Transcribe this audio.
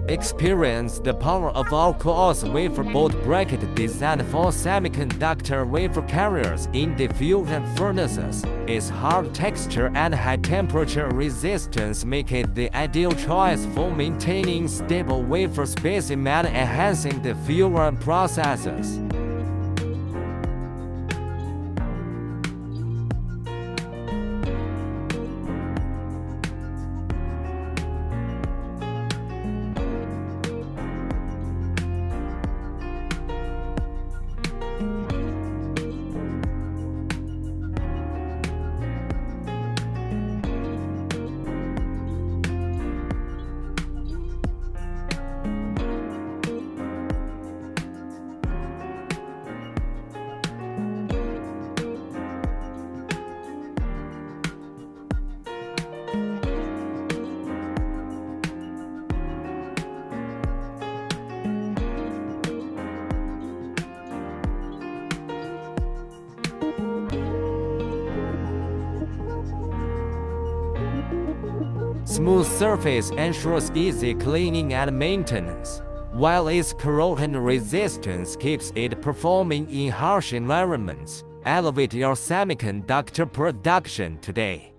Experience the power of our Quartz Wafer Boat Bracket designed for semiconductor wafer carriers in diffusion furnaces. Its hard texture and high temperature resistance make it the ideal choice for maintaining stable wafer spacing and enhancing the diffusion processes. Smooth surface ensures easy cleaning and maintenance, while its corrosion resistance keeps it performing in harsh environments. Elevate your semiconductor production today.